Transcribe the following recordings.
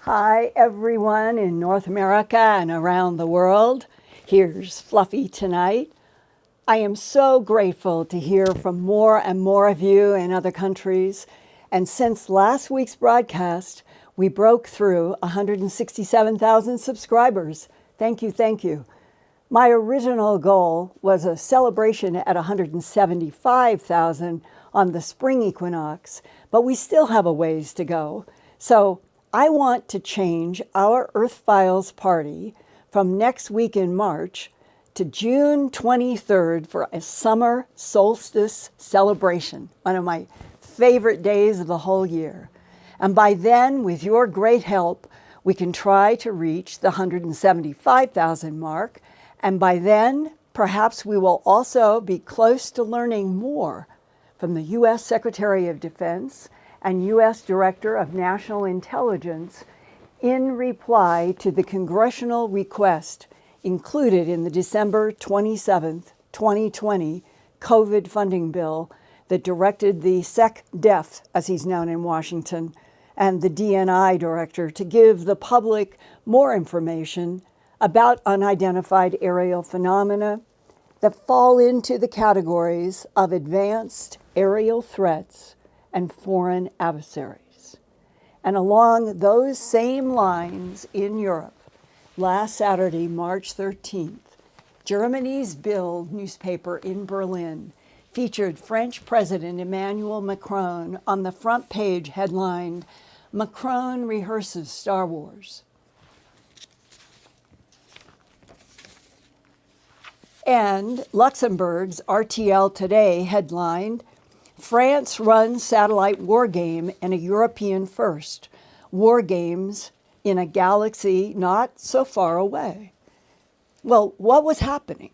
Hi, everyone in North America and around the world. Here's Fluffy tonight. I am so grateful to hear from more and more of you in other countries. And since last week's broadcast, we broke through 167,000 subscribers. Thank you, thank you. My original goal was a celebration at 175,000 on the spring equinox, but we still have a ways to go. So I want to change our Earthfiles party from next week in March to June 23rd for a summer solstice celebration, one of my favorite days of the whole year. And by then, with your great help, we can try to reach the 175,000 mark. And by then, perhaps we will also be close to learning more from the U.S. Secretary of Defense and U.S. Director of National Intelligence in reply to the congressional request included in the December 27, 2020 COVID funding bill that directed the SecDef, as he's known in Washington, and the DNI director to give the public more information about unidentified aerial phenomena that fall into the categories of advanced aerial threats and foreign adversaries. And along those same lines in Europe, last Saturday, March 13th, Germany's Bild newspaper in Berlin featured French President Emmanuel Macron on the front page headlined, "Macron rehearses Star Wars." And Luxembourg's RTL Today headlined, "France runs satellite war game in a European first. War games in a galaxy not so far away." Well, what was happening?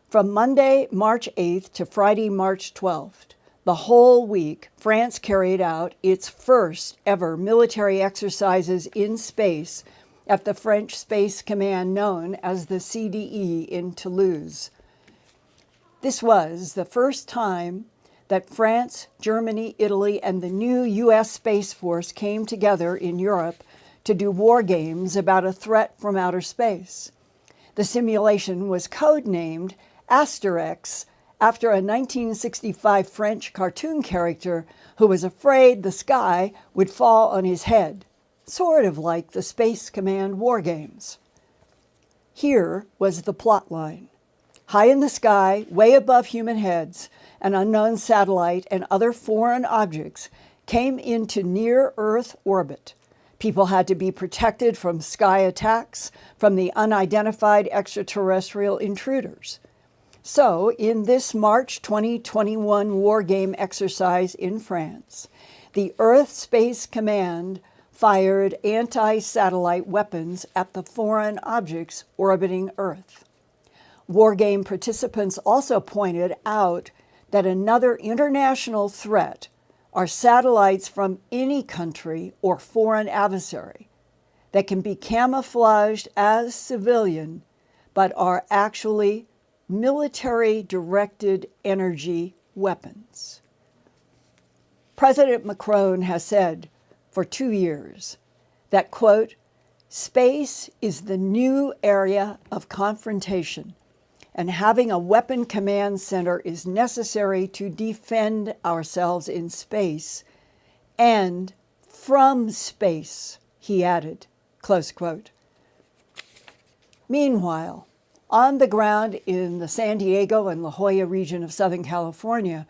From Monday, March 8th to Friday, March 12th, the whole week, France carried out its first ever military exercises in space at the French Space Command known as the CDE in Toulouse. This was the first time that France, Germany, Italy, and the new U.S. Space Force came together in Europe to do war games about a threat from outer space. The simulation was codenamed Asterix after a 1965 French cartoon character who was afraid the sky would fall on his head, sort of like the Space Command war games. Here was the plot line. High in the sky, way above human heads, an unknown satellite and other foreign objects came into near-Earth orbit. People had to be protected from sky attacks from the unidentified extraterrestrial intruders. So, in this March 2021 war game exercise in France, the Earth Space Command fired anti-satellite weapons at the foreign objects orbiting Earth. Wargame participants also pointed out that another international threat are satellites from any country or foreign adversary that can be camouflaged as civilian but are actually military-directed energy weapons. President Macron has said for 2 years that, quote, "Space is the new area of confrontation, and having a weapon command center is necessary to defend ourselves in space and from space," he added, close quote. Meanwhile, on the ground in the San Diego and La Jolla region of Southern California,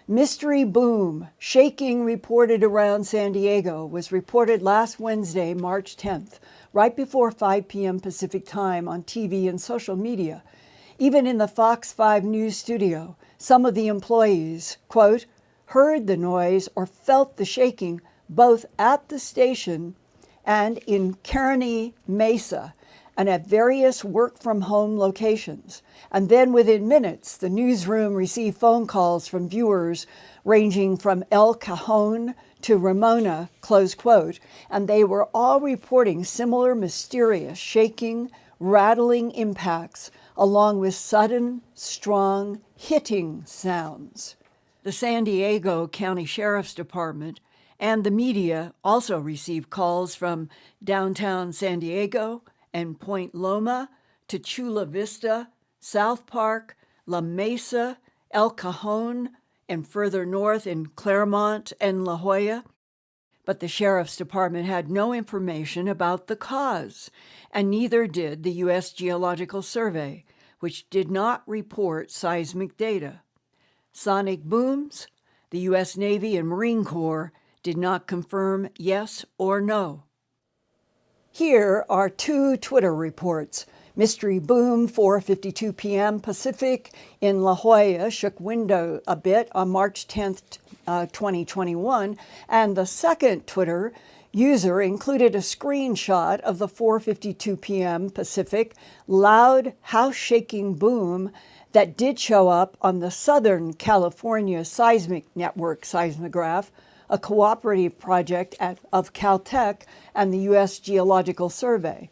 mystery boom, shaking reported around San Diego was reported last Wednesday, March 10th, right before 5 p.m. Pacific time on TV and social media. Even in the Fox 5 News studio, some of the employees, quote, heard the noise or felt the shaking both at the station and in Kearney Mesa and at various work-from-home locations. And then within minutes, the newsroom received phone calls from viewers ranging from El Cajon to Ramona, close quote, and they were all reporting similar mysterious shaking, rattling impacts along with sudden, strong hitting sounds. The San Diego County Sheriff's Department And the media also received calls from downtown San Diego and Point Loma to Chula Vista, South Park, La Mesa, El Cajon, and further north in Claremont and La Jolla. But the sheriff's department had no information about the cause, and neither did the U.S. Geological Survey, which did not report seismic data. Sonic booms, the U.S. Navy and Marine Corps did not confirm yes or no. Here are two Twitter reports. Mystery boom, 4:52 p.m. Pacific in La Jolla shook window a bit on March 10th, 2021. And the second Twitter user included a screenshot of the 4:52 p.m. Pacific loud house-shaking boom that did show up on the Southern California Seismic Network seismograph, a cooperative project of Caltech and the U.S. Geological Survey.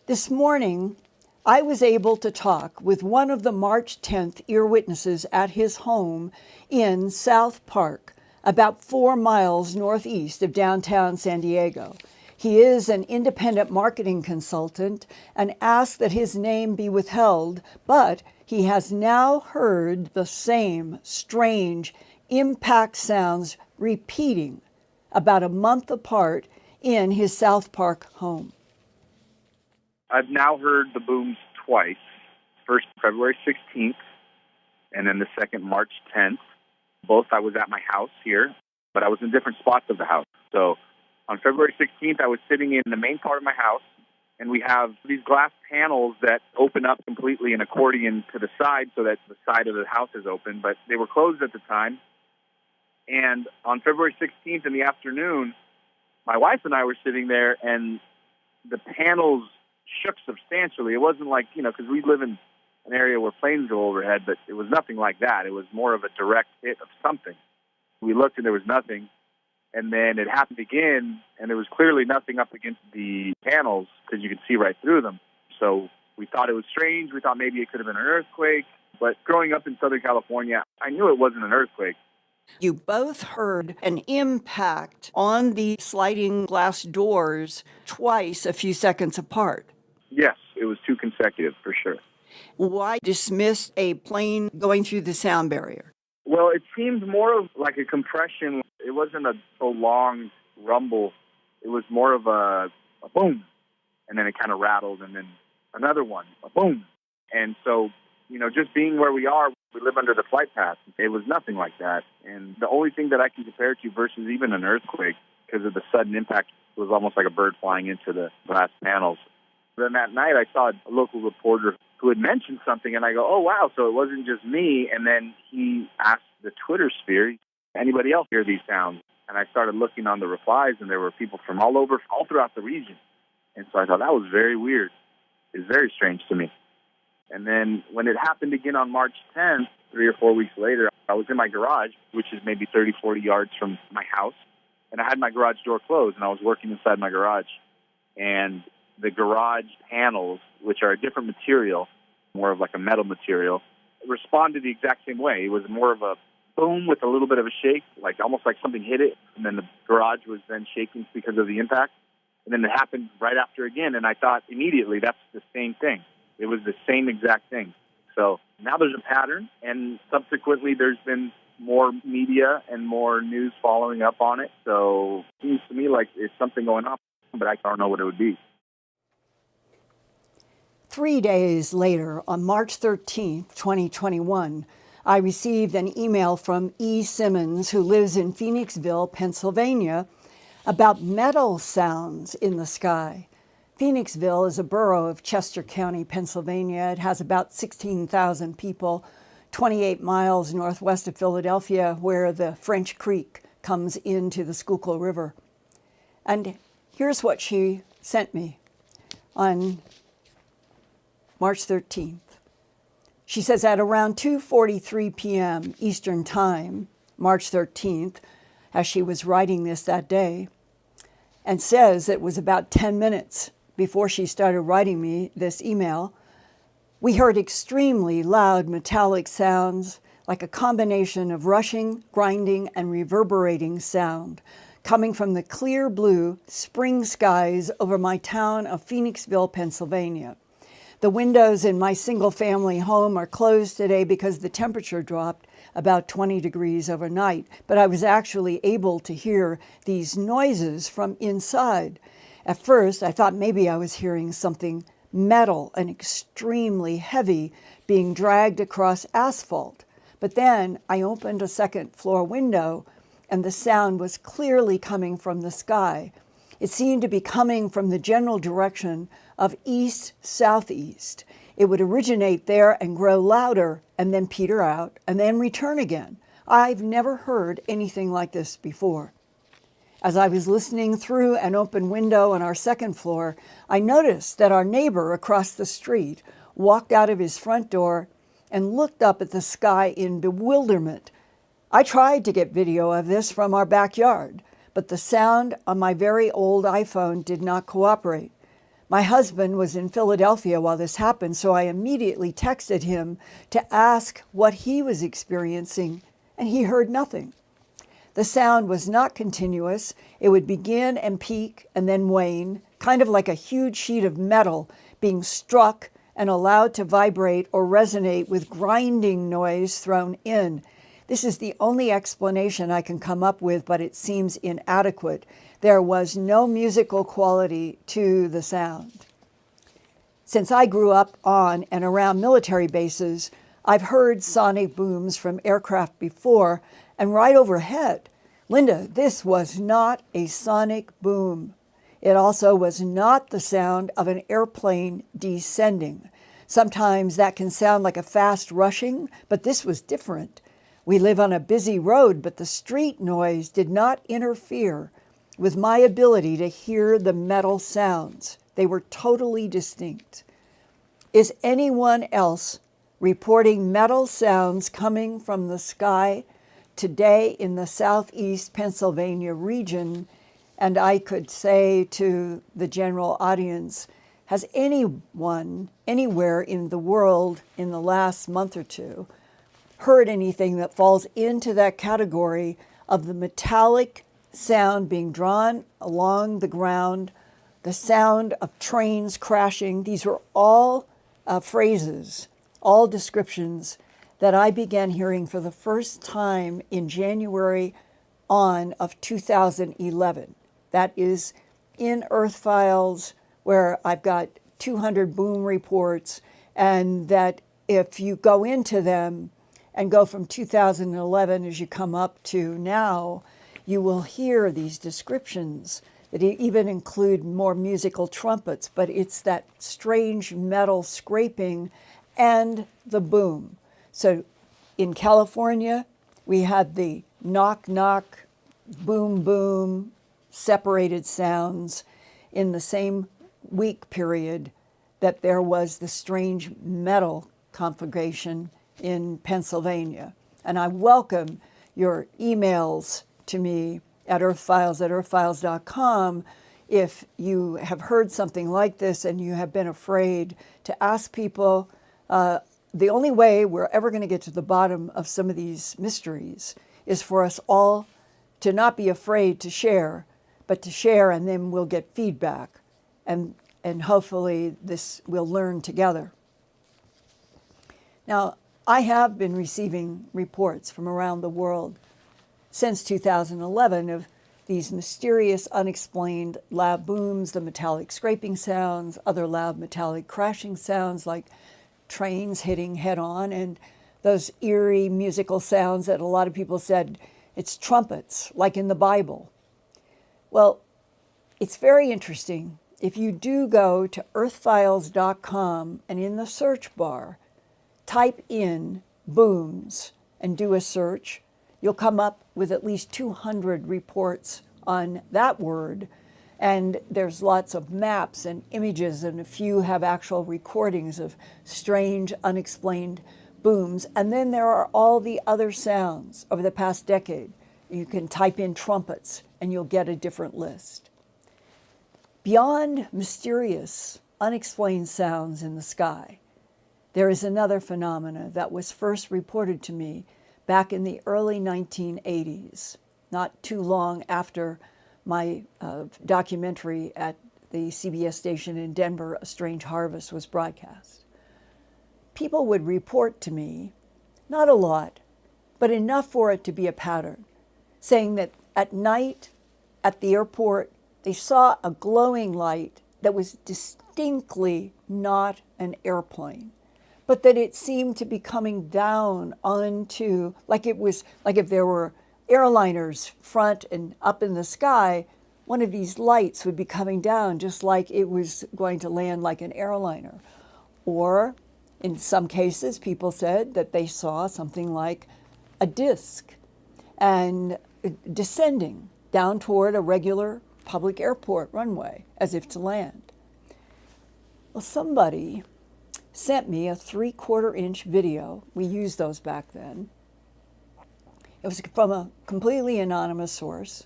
This morning, I was able to talk with one of the March 10th ear witnesses at his home in South Park, about 4 miles northeast of downtown San Diego. He is an independent marketing consultant and asked that his name be withheld, but he has now heard the same strange impact sounds repeating about a month apart in his South Park home. I've now heard the booms twice. First, February 16th, and then the second, March 10th. Both I was at my house here, but I was in different spots of the house. So on February 16th, I was sitting in the main part of my house, and we have these glass panels that open up completely, an accordion to the side so that the side of the house is open, but they were closed at the time. And on February 16th in the afternoon, my wife and I were sitting there, and the panels shook substantially. It wasn't like, because we live in an area where planes go overhead, but it was nothing like that. It was more of a direct hit of something. We looked and there was nothing. And then it happened again, and there was clearly nothing up against the panels because you could see right through them. So we thought it was strange. We thought maybe it could have been an earthquake. But growing up in Southern California, I knew it wasn't an earthquake. You both heard an impact on the sliding glass doors twice, a few seconds apart. Yes, it was 2 consecutive, for sure. Why dismiss a plane going through the sound barrier? Well, it seemed more of like a compression. It wasn't a prolonged rumble. It was more of a boom, and then it kind of rattled, and then another one, a boom. And so, just being where we are, we live under the flight path. It was nothing like that. And the only thing that I can compare it to versus even an earthquake, because of the sudden impact, was almost like a bird flying into the glass panels. Then that night, I saw a local reporter who had mentioned something, and I go, oh, wow, so it wasn't just me. And then he asked the Twitter sphere, anybody else hear these sounds? And I started looking on the replies, and there were people from all over, all throughout the region. And so I thought, that was very weird. It's very strange to me. And then when it happened again on March 10th, 3 or 4 weeks later, I was in my garage, which is maybe 30, 40 yards from my house. And I had my garage door closed, and I was working inside my garage. And the garage panels, which are a different material, more of like a metal material, responded the exact same way. It was more of a boom with a little bit of a shake, like almost like something hit it, and then the garage was then shaking because of the impact. And then it happened right after again, and I thought immediately that's the same thing. It was the same exact thing. So now there's a pattern, and subsequently there's been more media and more news following up on it. So it seems to me like it's something going on, but I don't know what it would be. 3 days later, on March 13th, 2021, I received an email from E. Simmons, who lives in Phoenixville, Pennsylvania, about metal sounds in the sky. Phoenixville is a borough of Chester County, Pennsylvania. It has about 16,000 people, 28 miles northwest of Philadelphia, where the French Creek comes into the Schuylkill River. And here's what she sent me on March 13th. She says at around 2:43 p.m. Eastern Time, March 13th, as she was writing this that day, and says it was about 10 minutes before she started writing me this email, we heard extremely loud metallic sounds like a combination of rushing, grinding, and reverberating sound coming from the clear blue spring skies over my town of Phoenixville, Pennsylvania. The windows in my single-family home are closed today because the temperature dropped about 20 degrees overnight, but I was actually able to hear these noises from inside. At first, I thought maybe I was hearing something metal and extremely heavy being dragged across asphalt. But then I opened a second-floor window, and the sound was clearly coming from the sky. It seemed to be coming from the general direction of east-southeast. It would originate there and grow louder and then peter out and then return again. I've never heard anything like this before. As I was listening through an open window on our second floor, I noticed that our neighbor across the street walked out of his front door and looked up at the sky in bewilderment. I tried to get video of this from our backyard, but the sound on my very old iPhone did not cooperate. My husband was in Philadelphia while this happened, so I immediately texted him to ask what he was experiencing, and he heard nothing. The sound was not continuous. It would begin and peak and then wane, kind of like a huge sheet of metal being struck and allowed to vibrate or resonate with grinding noise thrown in. This is the only explanation I can come up with, but it seems inadequate. There was no musical quality to the sound. Since I grew up on and around military bases, I've heard sonic booms from aircraft before, and right overhead. Linda, this was not a sonic boom. It also was not the sound of an airplane descending. Sometimes that can sound like a fast rushing, but this was different. We live on a busy road, but the street noise did not interfere with my ability to hear the metal sounds. They were totally distinct. Is anyone else reporting metal sounds coming from the sky today in the southeast Pennsylvania region? And I could say to the general audience, has anyone anywhere in the world in the last month or two heard anything that falls into that category of the metallic sound being drawn along the ground, the sound of trains crashing? These were all phrases, all descriptions that I began hearing for the first time in January of 2011. That is in Earthfiles, where I've got 200 boom reports, and that if you go into them and go from 2011 as you come up to now, you will hear these descriptions that even include more musical trumpets, but it's that strange metal scraping and the boom. So in California, we had the knock, knock, boom, boom, separated sounds in the same week period that there was the strange metal conflagration in Pennsylvania. And I welcome your emails to me at earthfiles@earthfiles.com if you have heard something like this and you have been afraid to ask people. The only way we're ever going to get to the bottom of some of these mysteries is for us all to not be afraid to share, but to share, and then we'll get feedback. And hopefully this we'll learn together. Now, I have been receiving reports from around the world since 2011 of these mysterious, unexplained loud booms, the metallic scraping sounds, other loud metallic crashing sounds like trains hitting head-on, and those eerie musical sounds that a lot of people said it's trumpets, like in the Bible. Well, it's very interesting. If you do go to earthfiles.com and in the search bar, type in booms and do a search, you'll come up with at least 200 reports on that word. And there's lots of maps and images, and a few have actual recordings of strange, unexplained booms. And then there are all the other sounds over the past decade. You can type in trumpets and you'll get a different list. Beyond mysterious, unexplained sounds in the sky, There is another phenomena that was first reported to me back in the early 1980s, not too long after my documentary at the CBS station in Denver, A Strange Harvest, was broadcast. People would report to me, not a lot, but enough for it to be a pattern, saying that at night at the airport, they saw a glowing light that was distinctly not an airplane, but that it seemed to be coming down onto, like if there were airliners front and up in the sky, one of these lights would be coming down just like it was going to land like an airliner. Or in some cases, people said that they saw something like a disc and descending down toward a regular public airport runway as if to land. Well, somebody sent me a 3/4-inch video. We used those back then. It was from a completely anonymous source.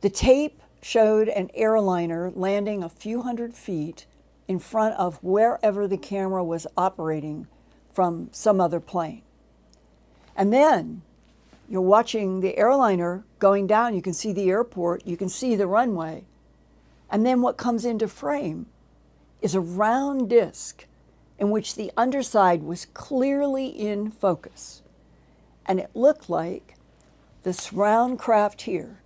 The tape showed an airliner landing a few hundred feet in front of wherever the camera was operating from some other plane. And then you're watching the airliner going down. You can see the airport, you can see the runway. And then what comes into frame is a round disc in which the underside was clearly in focus. And it looked like this round craft here.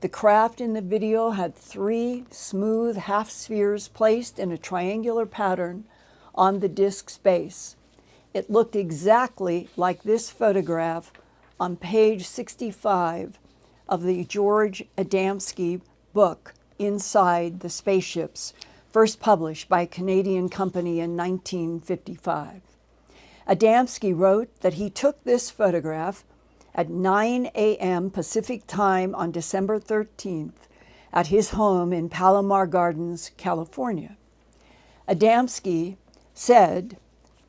The craft in the video had 3 smooth half spheres placed in a triangular pattern on the disc's base. It looked exactly like this photograph on page 65 of the George Adamski book, Inside the Spaceships, first published by a Canadian company in 1955. Adamski wrote that he took this photograph at 9 a.m. Pacific time on December 13th at his home in Palomar Gardens, California. Adamski said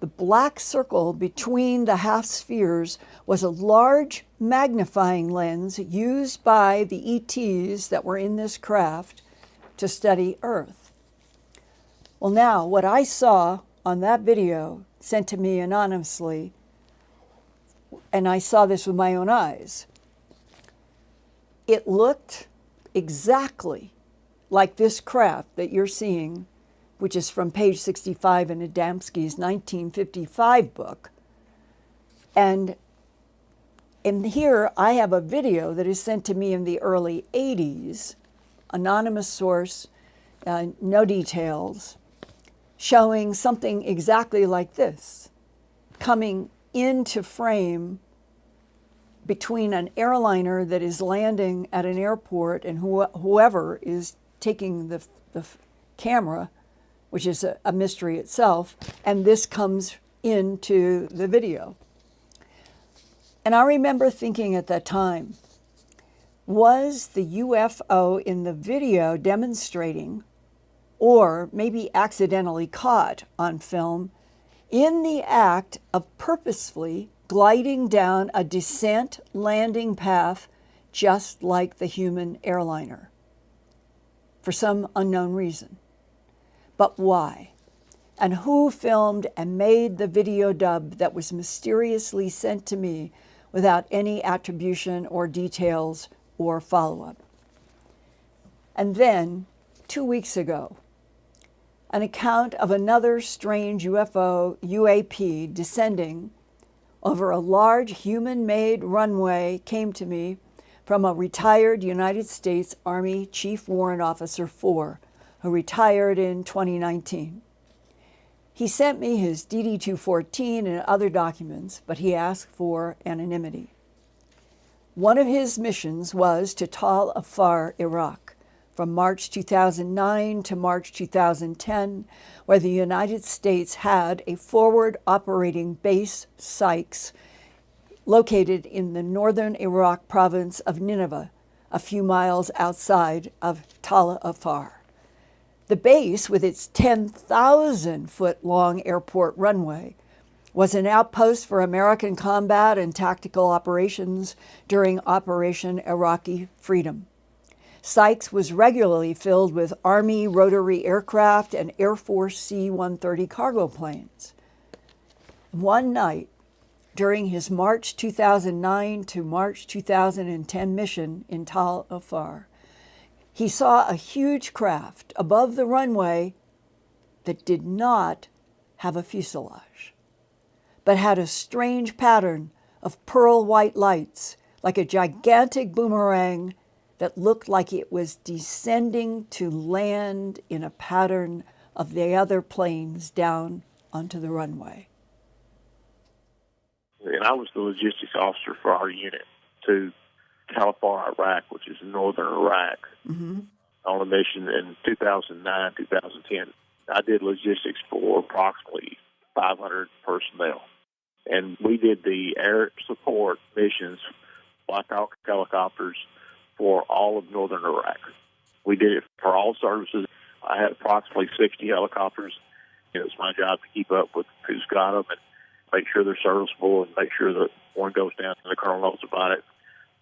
the black circle between the half spheres was a large magnifying lens used by the ETs that were in this craft to study Earth. Well, now, what I saw on that video sent to me anonymously, and I saw this with my own eyes, it looked exactly like this craft that you're seeing, which is from page 65 in Adamski's 1955 book. And here I have a video that is sent to me in the early 80s, anonymous source, no details, showing something exactly like this, coming into frame between an airliner that is landing at an airport and whoever is taking the camera, which is a mystery itself, and this comes into the video. And I remember thinking at that time, was the UFO in the video demonstrating, or maybe accidentally caught on film, in the act of purposefully gliding down a descent landing path just like the human airliner, for some unknown reason? But why? And who filmed and made the video dub that was mysteriously sent to me without any attribution or details or follow-up? And then, 2 weeks ago, an account of another strange UFO, UAP, descending over a large human-made runway came to me from a retired United States Army Chief Warrant Officer 4, who retired in 2019. He sent me his DD-214 and other documents, but he asked for anonymity. One of his missions was to Tal Afar, Iraq, from March 2009 to March 2010, where the United States had a forward operating base, Sykes, located in the northern Iraq province of Nineveh, a few miles outside of Tal Afar. The base, with its 10,000-foot-long airport runway, was an outpost for American combat and tactical operations during Operation Iraqi Freedom. Sykes was regularly filled with Army rotary aircraft and Air Force C-130 cargo planes. One night during his March 2009 to March 2010 mission in Tal Afar, he saw a huge craft above the runway that did not have a fuselage, but had a strange pattern of pearl white lights, like a gigantic boomerang that looked like it was descending to land in a pattern of the other planes down onto the runway. And I was the logistics officer for our unit to Khalifar, Iraq, which is northern Iraq, on a mission in 2009, 2010. I did logistics for approximately 500 personnel. And we did the air support missions, Black Hawk helicopters, for all of northern Iraq. We did it for all services. I had approximately 60 helicopters. It was my job to keep up with who's got them and make sure they're serviceable and make sure that one goes down and the colonel knows about it.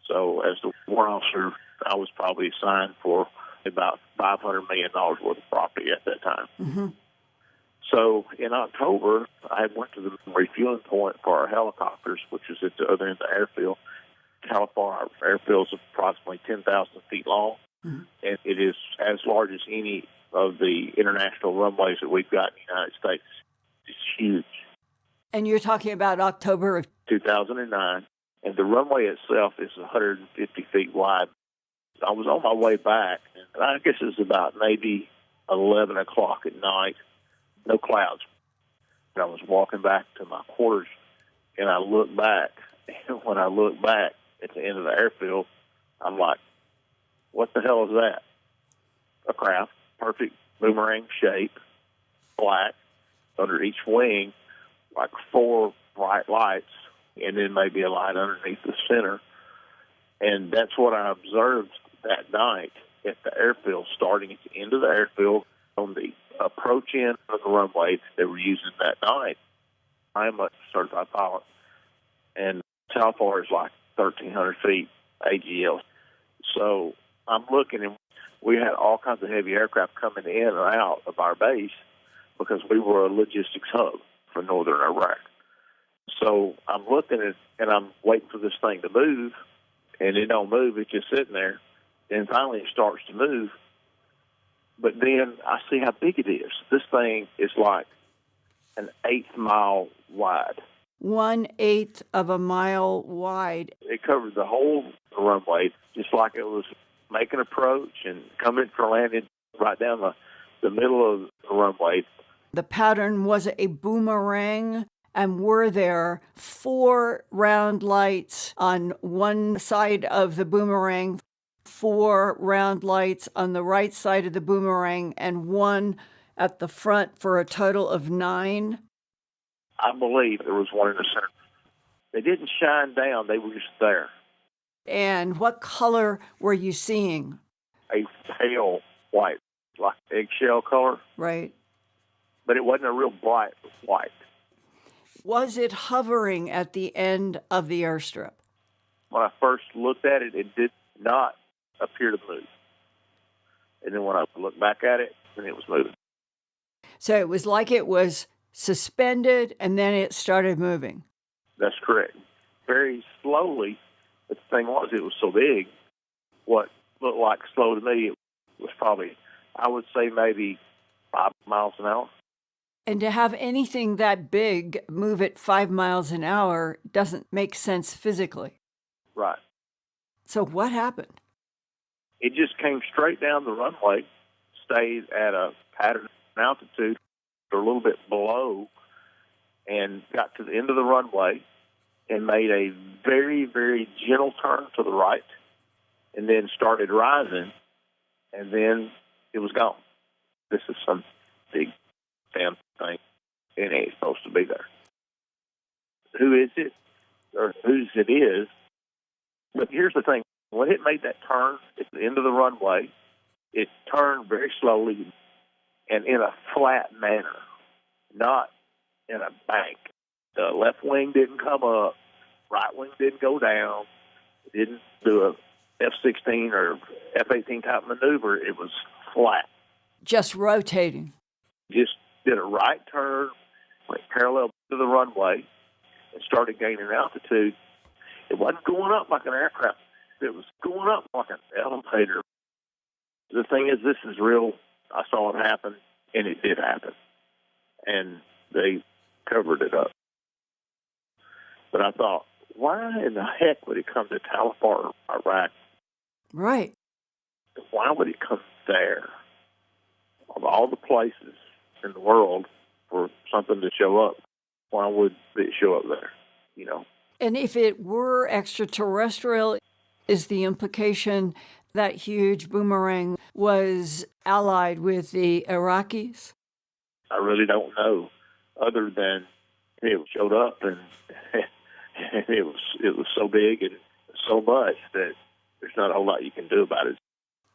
So as the war officer, I was probably assigned for about $500 million worth of property at that time. So in October, I went to the refueling point for our helicopters, which is at the other end of the airfield. Khalifar airfield is approximately 10,000 feet long, and it is as large as any of the international runways that we've got in the United States. It's huge. And you're talking about October of 2009, and the runway itself is 150 feet wide. I was on my way back, and I guess it was about maybe 11 o'clock at night, no clouds. And I was walking back to my quarters, and I looked back, and when I looked back at the end of the airfield, I'm like, what the hell is that? A craft, perfect boomerang shape, black, under each wing, like 4 bright lights, and then maybe a light underneath the center. And that's what I observed that night at the airfield, starting at the end of the airfield on the approach end of the runway that they were using that night. I am a certified pilot, and how far is like 1,300 feet AGL. So I'm looking, and we had all kinds of heavy aircraft coming in and out of our base because we were a logistics hub for northern Iraq. So I'm looking at, and I'm waiting for this thing to move, and it don't move. It's just sitting there. And finally it starts to move. But then I see how big it is. This thing is like an 1/8 mile wide. 1/8 of a mile wide. It covered the whole runway, just like it was making approach and coming for landing right down the middle of the runway. The pattern was a boomerang, and were there 4 round lights on one side of the boomerang, 4 round lights on the right side of the boomerang, and 1 at the front for a total of 9? I believe there was one in the center. They didn't shine down. They were just there. And what color were you seeing? A pale white, like eggshell color. Right. But it wasn't a real bright white. Was it hovering at the end of the airstrip? When I first looked at it, it did not appear to move. And then when I looked back at it, then it was moving. So it was like it was suspended and then it started moving. That's correct. Very slowly, but the thing was, it was so big, what looked like slow to me, it was probably, I would say maybe 5 miles an hour. And to have anything that big move at 5 miles an hour doesn't make sense physically. Right. So what happened? It just came straight down the runway, stayed at a pattern altitude or a little bit below, and got to the end of the runway and made a very, very gentle turn to the right, and then started rising, and then it was gone. This is some big damn thing. It ain't supposed to be there. Who is it, or whose it is? But here's the thing. When it made that turn at the end of the runway, it turned very slowly and in a flat manner, not in a bank. The left wing didn't come up, right wing didn't go down, it didn't do a F-16 or F-18 type maneuver. It was flat. Just rotating. Just did a right turn, went parallel to the runway and started gaining altitude. It wasn't going up like an aircraft. It was going up like an elevator. The thing is, this is real. I saw it happen, and it did happen. And they covered it up. But I thought, why in the heck would it come to Talafar, Iraq? Right. Why would it come there? Of all the places in the world for something to show up, why would it show up there? You know? And if it were extraterrestrial, is the implication that huge boomerang was allied with the Iraqis? I really don't know, other than it showed up and it was so big and so much that there's not a whole lot you can do about it.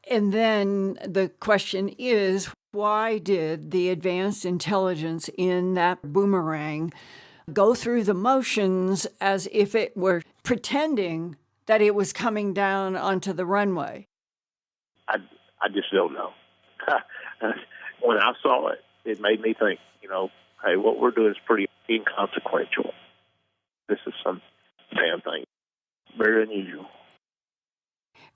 And then the question is, why did the advanced intelligence in that boomerang go through the motions as if it were pretending that it was coming down onto the runway? I just don't know. When I saw it, it made me think, hey, what we're doing is pretty inconsequential. This is some damn thing. Very unusual.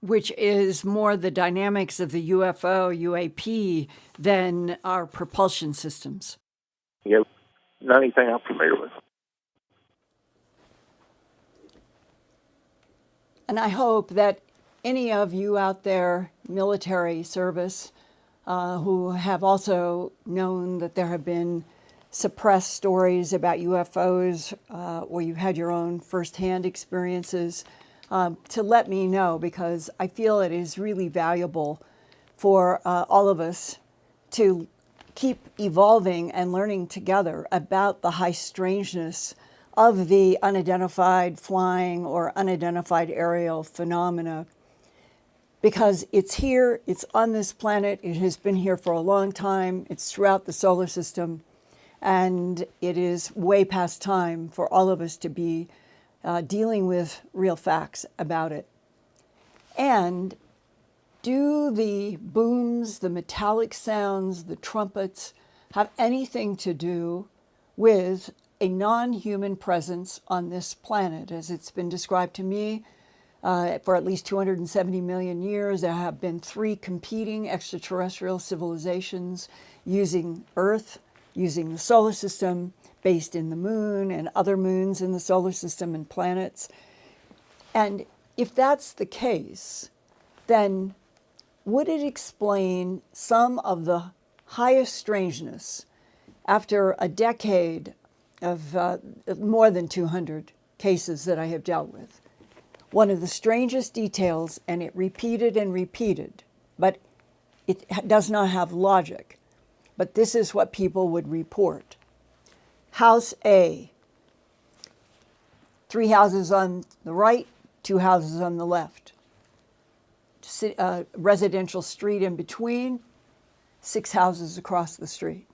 Which is more the dynamics of the UFO, UAP, than our propulsion systems. Yep, not anything I'm familiar with. And I hope that any of you out there, military service, who have also known that there have been suppressed stories about UFOs, or you've had your own firsthand experiences, to let me know, because I feel it is really valuable for all of us to keep evolving and learning together about the high strangeness of the unidentified flying or unidentified aerial phenomena. Because it's here, it's on this planet, it has been here for a long time, it's throughout the solar system, and it is way past time for all of us to be dealing with real facts about it. And do the booms, the metallic sounds, the trumpets have anything to do with a non-human presence on this planet? As it's been described to me, for at least 270 million years, there have been 3 competing extraterrestrial civilizations using Earth, using the solar system, based in the moon and other moons in the solar system and planets. And if that's the case, then would it explain some of the highest strangeness after a decade of more than 200 cases that I have dealt with? One of the strangest details, and it repeated and repeated, but it does not have logic. But this is what people would report. House A, 3 houses on the right, 2 houses on the left. Residential street in between, 6 houses across the street.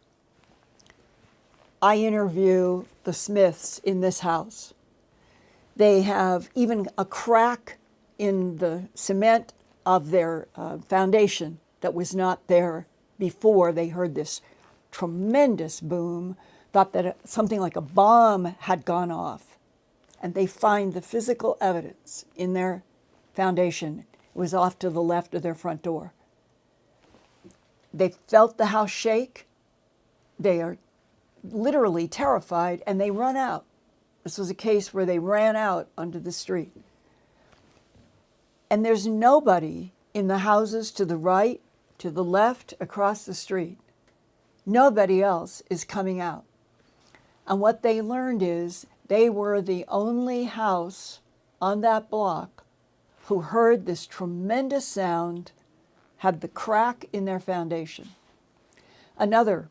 I interview the Smiths in this house. They have even a crack in the cement of their foundation that was not there before they heard this tremendous boom, thought that something like a bomb had gone off. And they find the physical evidence in their foundation. It was off to the left of their front door. They felt the house shake. They are literally terrified, and they run out. This was a case where they ran out onto the street. And there's nobody in the houses to the right, to the left, across the street. Nobody else is coming out. And what they learned is they were the only house on that block who heard this tremendous sound, had the crack in their foundation. Another,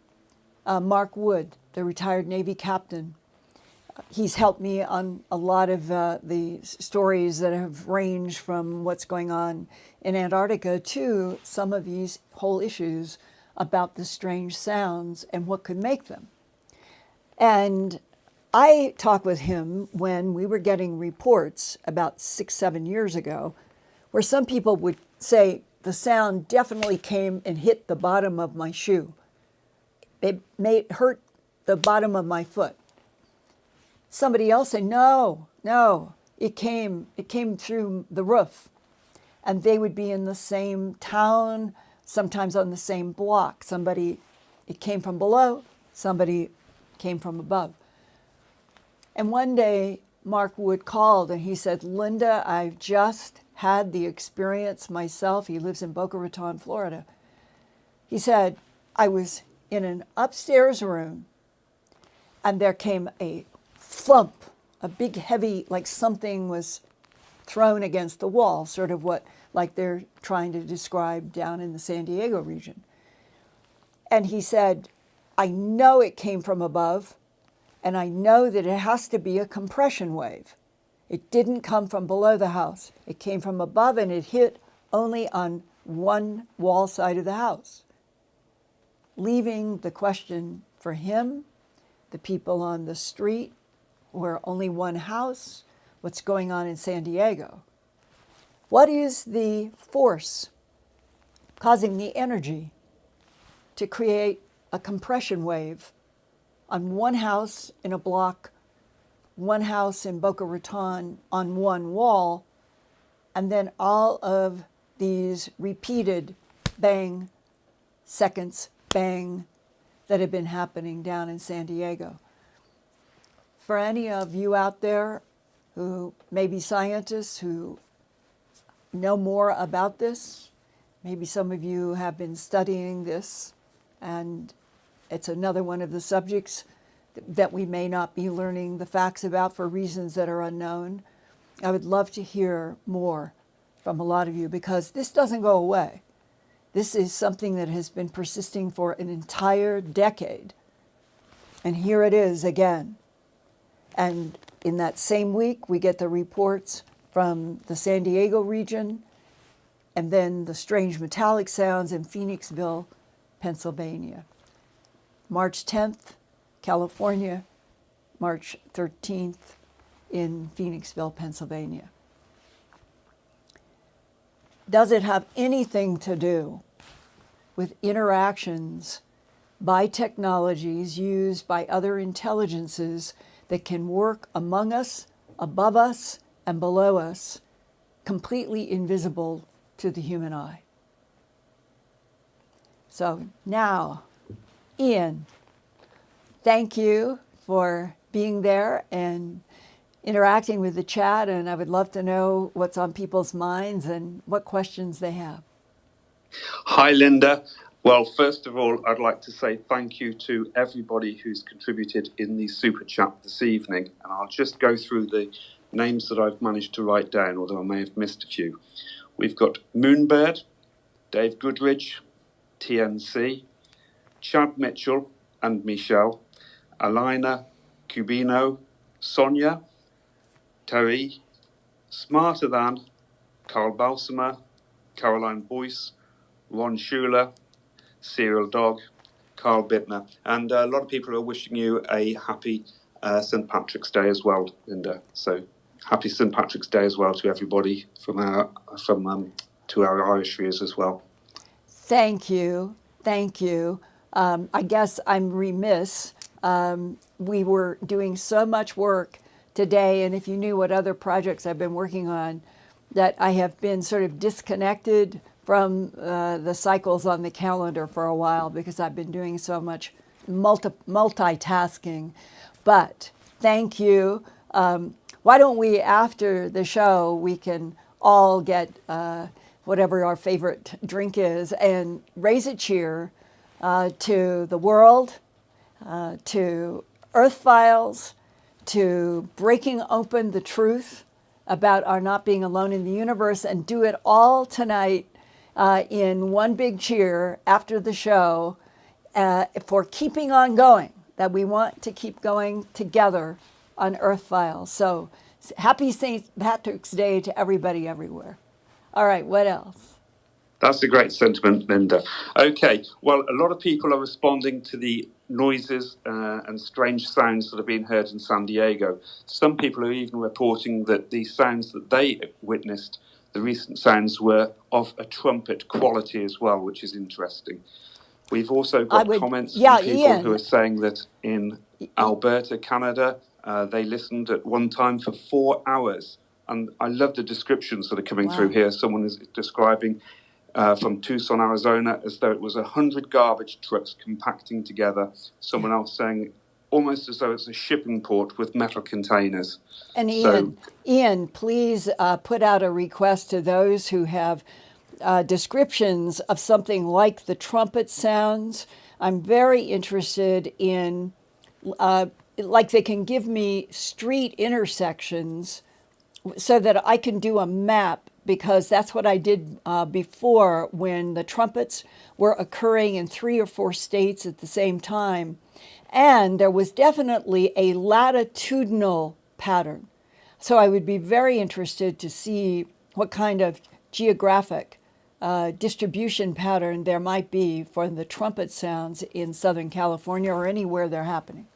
Mark Wood, the retired Navy captain, he's helped me on a lot of the stories that have ranged from what's going on in Antarctica to some of these whole issues about the strange sounds and what could make them. And I talked with him when we were getting reports about 6-7 years ago, where some people would say the sound definitely came and hit the bottom of my shoe. It hurt the bottom of my foot. Somebody else said, no, it came through the roof. And they would be in the same town, sometimes on the same block. It came from below, somebody came from above. And one day, Mark Wood called and he said, Linda, I've just had the experience myself. He lives in Boca Raton, Florida. He said, I was in an upstairs room and there came a thump, a big heavy, like something was thrown against the wall, sort of what like they're trying to describe down in the San Diego region. And he said, I know it came from above, and I know that it has to be a compression wave. It didn't come from below the house. It came from above, and it hit only on one wall side of the house, leaving the question for him, the people on the street, where only one house, what's going on in San Diego. What is the force causing the energy to create a compression wave on one house in a block, one house in Boca Raton on one wall, and then all of these repeated bang seconds, bang, that have been happening down in San Diego? For any of you out there who may be scientists who know more about this, maybe some of you have been studying this, and it's another one of the subjects that we may not be learning the facts about for reasons that are unknown. I would love to hear more from a lot of you, because this doesn't go away. This is something that has been persisting for an entire decade. And here it is again. And in that same week, we get the reports from the San Diego region, and then the strange metallic sounds in Phoenixville, Pennsylvania. March 10th, California, March 13th in Phoenixville, Pennsylvania. Does it have anything to do with interactions by technologies used by other intelligences that can work among us, above us, and below us, completely invisible to the human eye? So now, Ian, thank you for being there and interacting with the chat, and I would love to know what's on people's minds and what questions they have. Hi, Linda. Well, first of all, I'd like to say thank you to everybody who's contributed in the super chat this evening, and I'll just go through the names that I've managed to write down, although I may have missed a few. We've got Moonbird, Dave Goodridge, TNC, Chad Mitchell and Michelle, Alina Cubino, Sonia, Terry, Smarter Than, Carl Balsamer, Caroline Boyce, Ron Schuler, Serial Dog, Carl Bittner, and a lot of people are wishing you a happy St. Patrick's Day as well, Linda. So happy St. Patrick's Day as well to everybody to our Irish viewers as well. Thank you. I guess I'm remiss. We were doing so much work today, and if you knew what other projects I've been working on, that I have been sort of disconnected from the cycles on the calendar for a while, because I've been doing so much multitasking. But thank you. Why don't we, after the show, we can all get whatever our favorite drink is and raise a cheer to the world, to Earthfiles, to breaking open the truth about our not being alone in the universe, and do it all tonight in one big cheer after the show for keeping on going, that we want to keep going together on Earthfiles. So happy St. Patrick's Day to everybody everywhere. All right, what else? That's a great sentiment, Linda. Okay, well, a lot of people are responding to the noises and strange sounds that have been heard in San Diego. Some people are even reporting that the sounds that they witnessed, the recent sounds, were of a trumpet quality as well, which is interesting. We've also I got would, comments yeah, from people who Ian. are saying that in Alberta, Canada, they listened at one time for 4 hours. And I love the descriptions that are coming through here. Someone is describing from Tucson, Arizona, as though it was 100 garbage trucks compacting together. Someone else saying almost as though it's a shipping port with metal containers. And So, Ian, please put out a request to those who have descriptions of something like the trumpet sounds. I'm very interested in, like, they can give me street intersections so that I can do a map, because that's what I did before when the trumpets were occurring in 3 or 4 states at the same time. And there was definitely a latitudinal pattern. So I would be very interested to see what kind of geographic distribution pattern there might be for the trumpet sounds in Southern California or anywhere they're happening.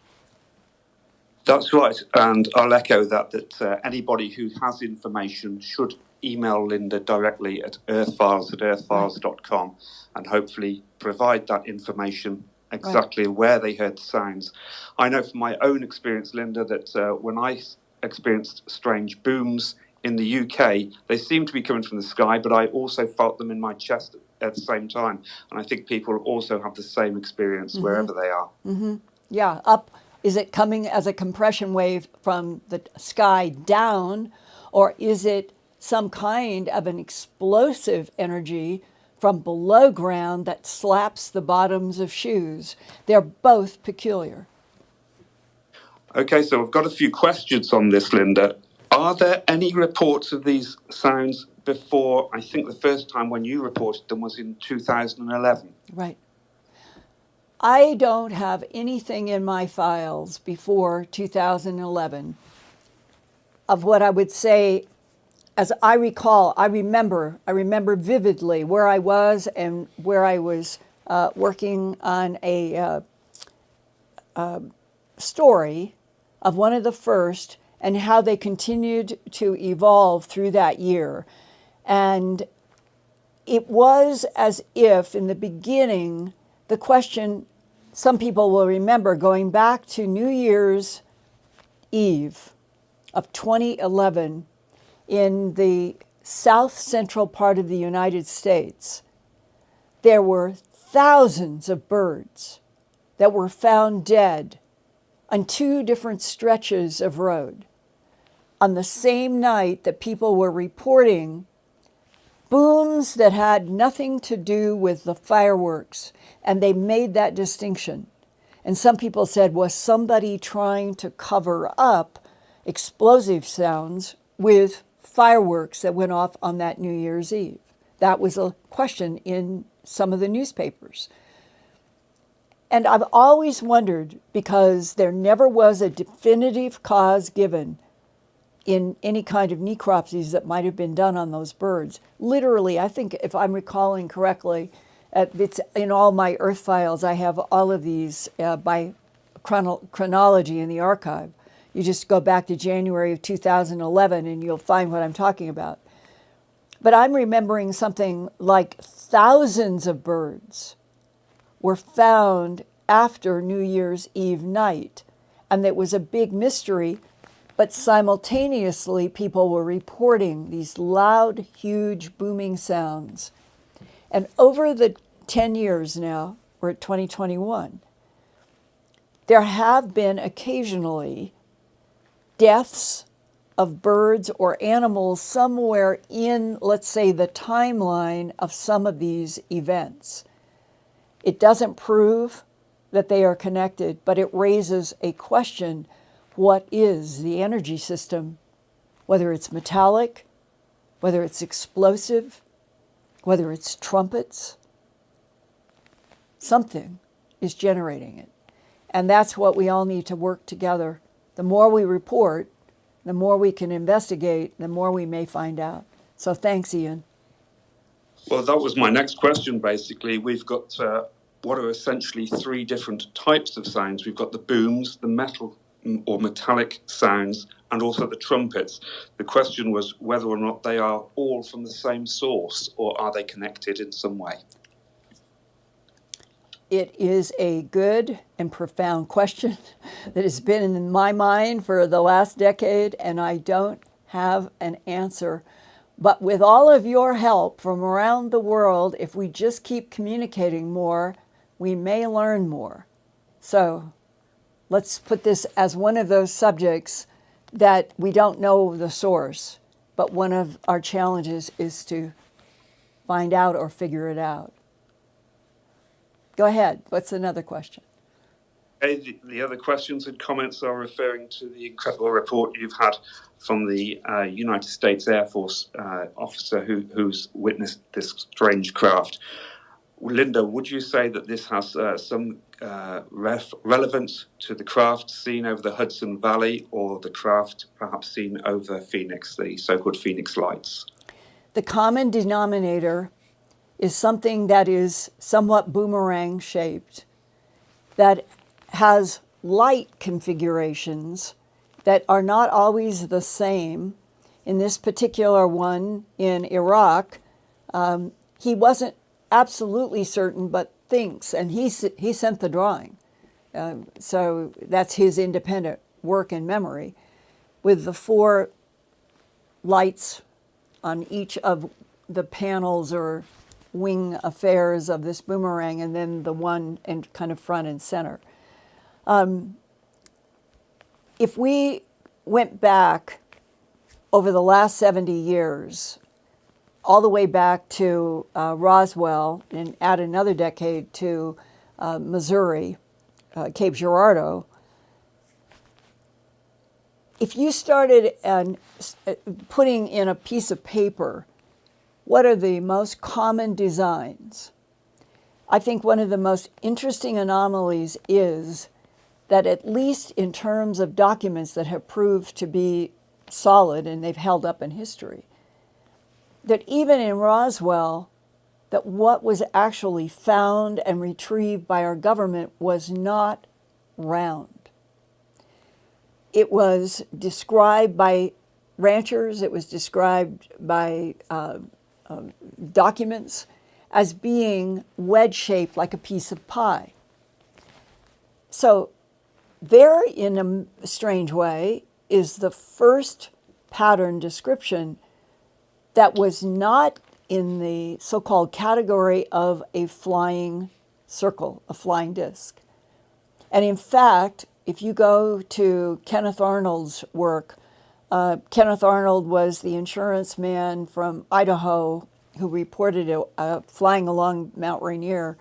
that's right, and I'll echo that anybody who has information should email Linda directly at earthfiles@earthfiles.com and hopefully provide that information exactly where they heard the sounds. I know from my own experience, Linda, that when I experienced strange booms in the UK, they seemed to be coming from the sky, but I also felt them in my chest at the same time. And I think people also have the same experience wherever they are. Yeah, up. Is it coming as a compression wave from the sky down, or is it some kind of an explosive energy from below ground that slaps the bottoms of shoes? They're both peculiar. Okay, so I've got a few questions on this, Linda. Are there any reports of these sounds before, I think the first time when you reported them was in 2011? Right. I don't have anything in my files before 2011 of what I would say, as I recall, I remember vividly where I was and where I was working on a story of one of the first, and how they continued to evolve through that year. And it was as if in the beginning, the question, some people will remember going back to New Year's Eve of 2011 in the south central part of the United States, there were thousands of birds that were found dead on 2 different stretches of road on the same night that people were reporting booms that had nothing to do with the fireworks. And they made that distinction. And some people said, was somebody trying to cover up explosive sounds with fireworks that went off on that New Year's Eve? That was a question in some of the newspapers. And I've always wondered, because there never was a definitive cause given in any kind of necropsies that might have been done on those birds. Literally, I think if I'm recalling correctly, it's in all my Earthfiles, I have all of these by chronology in the archive. You just go back to January of 2011 and you'll find what I'm talking about. But I'm remembering something like thousands of birds were found after New Year's Eve night. And it was a big mystery, but simultaneously people were reporting these loud, huge, booming sounds. And over the 10 years now, we're at 2021, there have been occasionally deaths of birds or animals somewhere in, let's say, the timeline of some of these events. It doesn't prove that they are connected, but it raises a question: what is the energy system? Whether it's metallic, whether it's explosive, whether it's trumpets, something is generating it. And that's what we all need to work together. The more we report, the more we can investigate, the more we may find out. So thanks, Ian. Well, that was my next question, basically. We've got what are essentially 3 different types of sounds. We've got the booms, the metal or metallic sounds, and also the trumpets. The question was whether or not they are all from the same source, or are they connected in some way? It is a good and profound question that has been in my mind for the last decade, and I don't have an answer. But with all of your help from around the world, if we just keep communicating more, we may learn more. So let's put this as one of those subjects that we don't know the source, but one of our challenges is to find out or figure it out. Go ahead. What's another question? The other questions and comments are referring to the incredible report you've had from the United States Air Force officer who's witnessed this strange craft. Linda, would you say that this has some relevance to the craft seen over the Hudson Valley, or the craft perhaps seen over Phoenix, the so-called Phoenix Lights? The common denominator is something that is somewhat boomerang shaped, that has light configurations that are not always the same. In this particular one in Iraq, he wasn't absolutely certain, but thinks, and he sent the drawing. So that's his independent work and memory, with the 4 lights on each of the panels or wing affairs of this boomerang, and then the one in kind of front and center. If we went back over the last 70 years, all the way back to Roswell, and add another decade to Missouri, Cape Girardeau, if you started putting in a piece of paper, what are the most common designs? I think one of the most interesting anomalies is that, at least in terms of documents that have proved to be solid and they've held up in history, that even in Roswell, that what was actually found and retrieved by our government was not round. It was described by ranchers, it was described by documents as being wedge-shaped like a piece of pie. So there, in a strange way, is the first pattern description that was not in the so-called category of a flying circle, a flying disc. And in fact, if you go to Kenneth Arnold's work, Kenneth Arnold was the insurance man from Idaho who reported flying along Mount Rainier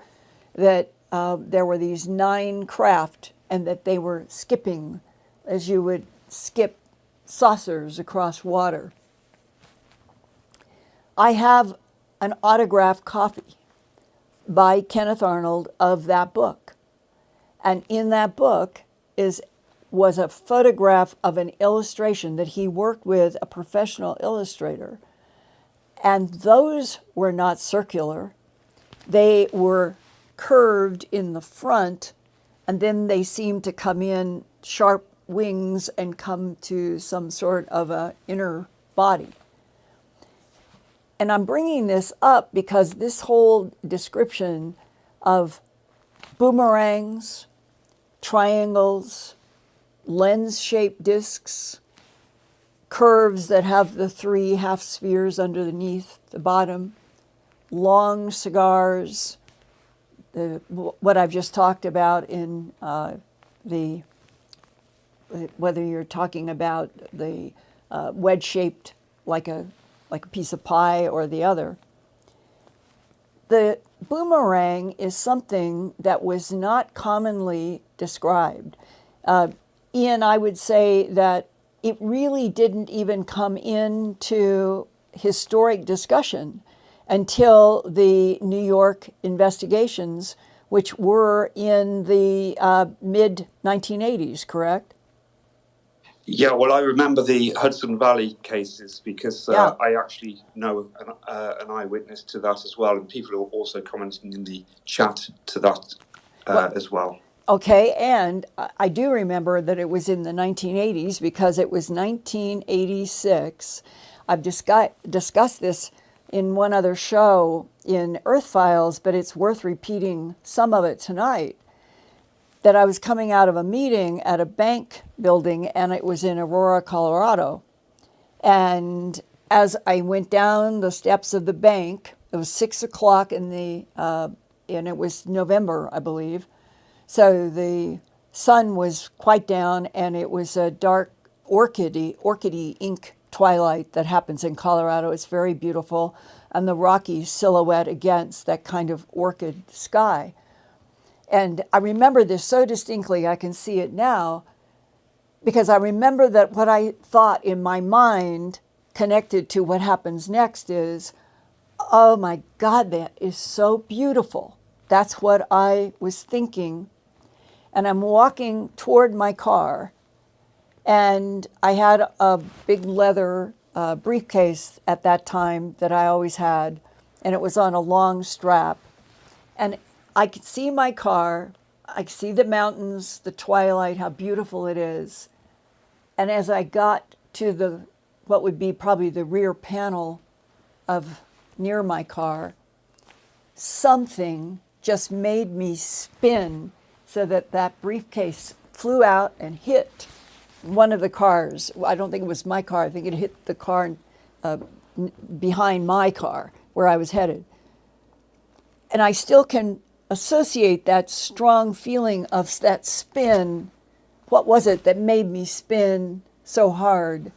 that there were these 9 craft, and that they were skipping as you would skip saucers across water. I have an autographed copy by Kenneth Arnold of that book. And in that book was a photograph of an illustration that he worked with a professional illustrator. And those were not circular. They were curved in the front, and then they seemed to come in sharp wings and come to some sort of an inner body. And I'm bringing this up because this whole description of boomerangs, triangles, lens-shaped discs, curves that have the 3 half spheres underneath the bottom, long cigars, what I've just talked about in whether you're talking about the wedge-shaped like a piece of pie or the other. The boomerang is something that was not commonly described. Ian, I would say that it really didn't even come into historic discussion until the New York investigations, which were in the mid-1980s, correct? Yeah, well, I remember the Hudson Valley cases because I actually know an eyewitness to that as well, and people are also commenting in the chat to that as well. Okay, and I do remember that it was in the 1980s because it was 1986. I've discussed this in one other show in Earthfiles, but it's worth repeating some of it tonight, that I was coming out of a meeting at a bank building, and it was in Aurora, Colorado. And as I went down the steps of the bank, it was 6 o'clock and it was November, I believe. So the sun was quite down, and it was a dark orchidy ink twilight that happens in Colorado. It's very beautiful, and the rocky silhouette against that kind of orchid sky. And I remember this so distinctly, I can see it now, because I remember that what I thought in my mind connected to what happens next is, oh my God, that is so beautiful. That's what I was thinking. And I'm walking toward my car, and I had a big leather briefcase at that time that I always had, and it was on a long strap. And I could see my car, I could see the mountains, the twilight, how beautiful it is. And as I got to what would be probably the rear panel of near my car, something just made me spin so that briefcase flew out and hit one of the cars. I don't think it was my car. I think it hit the car behind my car where I was headed. And I still can associate that strong feeling of that spin. What was it that made me spin so hard?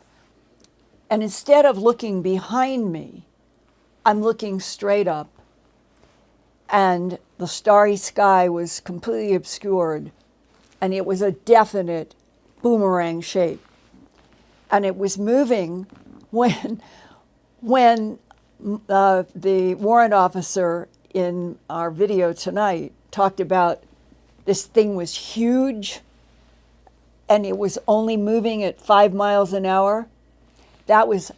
And instead of looking behind me, I'm looking straight up. And the starry sky was completely obscured, and it was a definite boomerang shape. And it was moving when the warrant officer in our video tonight talked about this thing was huge and it was only moving at 5 miles an hour.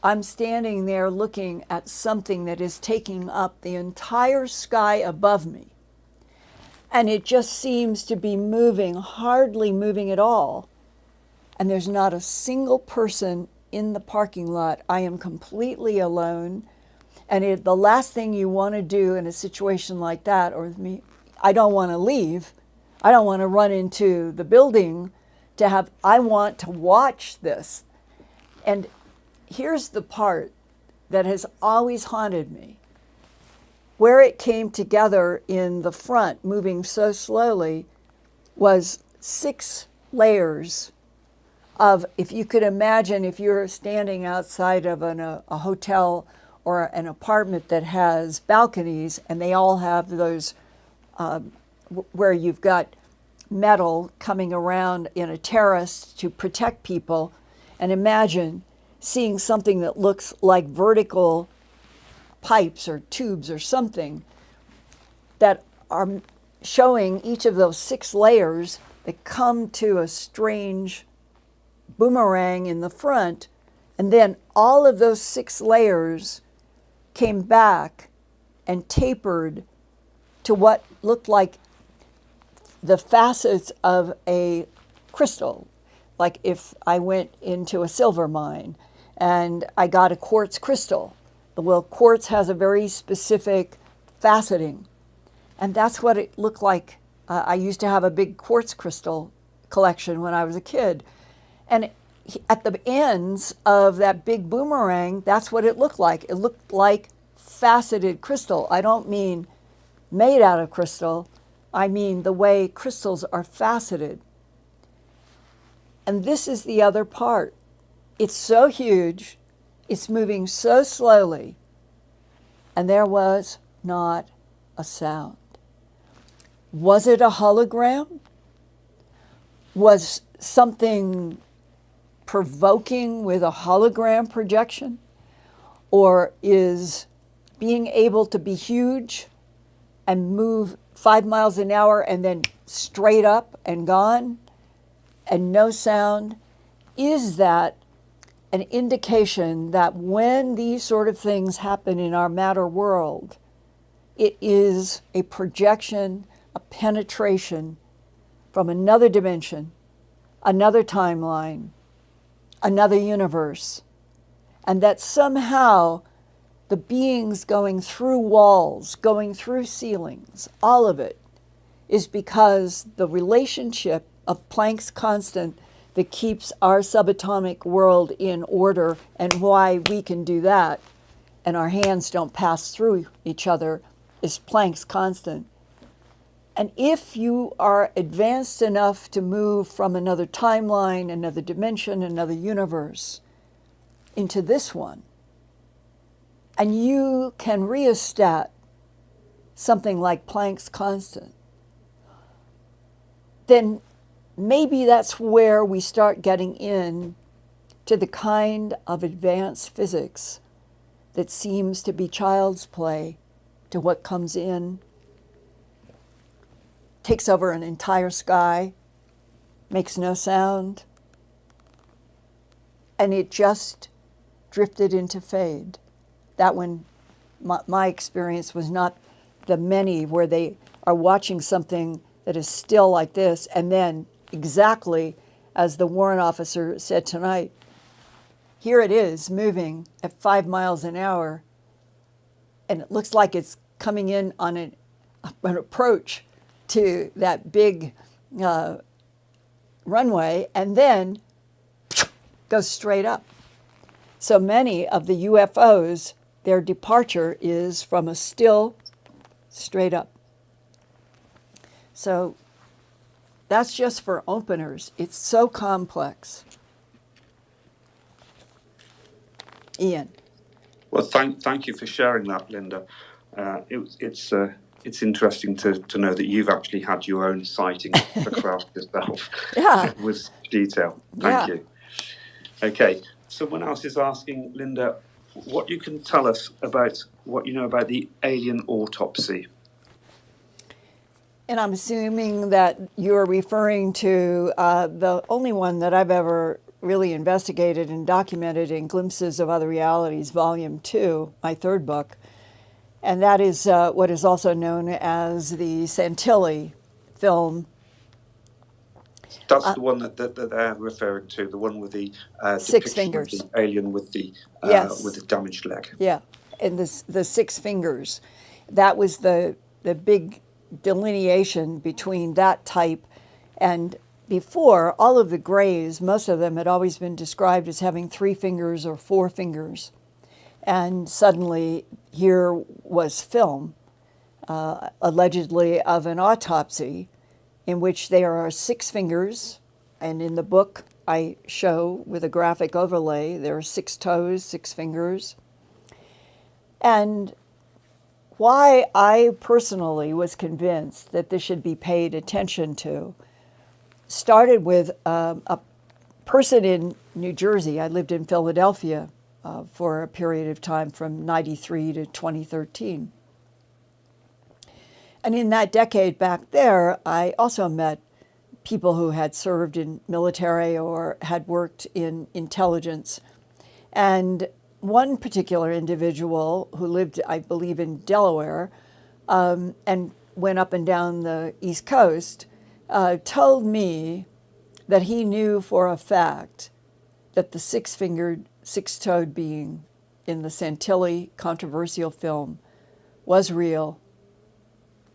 I'm standing there looking at something that is taking up the entire sky above me. And it just seems to be moving, hardly moving at all. And there's not a single person in the parking lot. I am completely alone. And the last thing you want to do in a situation like that, or with me, I don't want to leave. I don't want to run into the building I want to watch this. And here's the part that has always haunted me. Where it came together in the front, moving so slowly, was 6 layers of, if you could imagine, if you're standing outside of a hotel or an apartment that has balconies, and they all have those where you've got metal coming around in a terrace to protect people, and imagine seeing something that looks like vertical pipes or tubes or something that are showing each of those 6 layers that come to a strange boomerang in the front, and then all of those 6 layers came back and tapered to what looked like the facets of a crystal. Like if I went into a silver mine and I got a quartz crystal. Well, quartz has a very specific faceting, and that's what it looked like. I used to have a big quartz crystal collection when I was a kid, and at the ends of that big boomerang, that's what it looked like. It looked like faceted crystal. I don't mean made out of crystal. I mean the way crystals are faceted. And this is the other part. It's so huge, it's moving so slowly, and there was not a sound. Was it a hologram? Was something provoking with a hologram projection? Or is being able to be huge and move 5 miles an hour and then straight up and gone and no sound, is that an indication that when these sort of things happen in our matter world, it is a projection, a penetration from another dimension, another timeline, another universe, and that somehow the beings going through walls, going through ceilings, all of it is because the relationship of Planck's constant that keeps our subatomic world in order, and why we can do that and our hands don't pass through each other, is Planck's constant. And if you are advanced enough to move from another timeline, another dimension, another universe into this one, and you can rheostat something like Planck's constant, then maybe that's where we start getting in to the kind of advanced physics that seems to be child's play to what comes in, takes over an entire sky, makes no sound, and it just drifted into fade. That one, my experience was not the many where they are watching something that is still like this, and then exactly as the warrant officer said tonight, here it is moving at 5 miles an hour, and it looks like it's coming in on an approach to that big runway, and then goes straight up. So many of the UFOs, their departure is from a still straight up. So that's just for openers. It's so complex. Ian. Well, thank you for sharing that, Linda. It's interesting to know that you've actually had your own sighting of the craft yourself. Yeah. With detail. Thank you. Okay. Someone else is asking, Linda, what you can tell us about what you know about the alien autopsy. And I'm assuming that you're referring to the only one that I've ever really investigated and documented in Glimpses of Other Realities, Volume 2, my third book. And that is what is also known as the Santilli film. That's the one that they're referring to, the one with the six depiction fingers. of the alien with the damaged leg. Yeah, and the 6 fingers. That was the big delineation between that type, and before, all of the grays, most of them had always been described as having 3 fingers or 4 fingers. And suddenly here was film, allegedly of an autopsy, in which there are 6 fingers, and in the book I show with a graphic overlay, there are 6 toes, 6 fingers. And why I personally was convinced that this should be paid attention to started with a person in New Jersey. I lived in Philadelphia for a period of time from 93 to 2013. And in that decade back there, I also met people who had served in military or had worked in intelligence. And one particular individual who lived, I believe, in Delaware and went up and down the East Coast told me that he knew for a fact that the 6-fingered, 6-toed being in the Santilli controversial film was real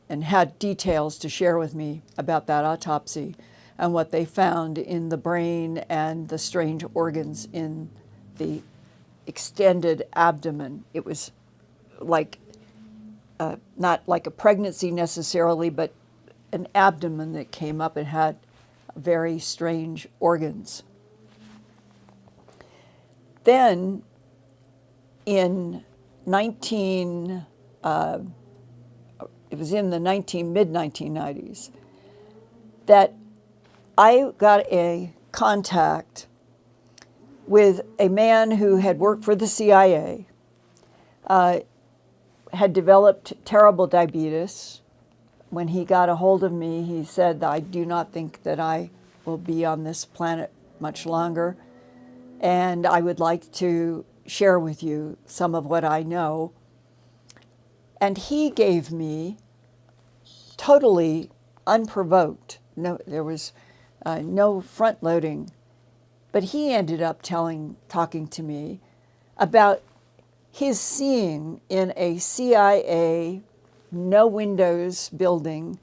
and had details to share with me about that autopsy and what they found in the brain and the strange organs in the extended abdomen. It was like, not like a pregnancy necessarily, but an abdomen that came up and had very strange organs. Then in it was in the mid-1990s, that I got a contact with a man who had worked for the CIA, had developed terrible diabetes. When he got a hold of me, he said, I do not think that I will be on this planet much longer, and I would like to share with you some of what I know. And he gave me, totally unprovoked, there was no front loading, but he ended up talking to me about He's seeing in a CIA no windows building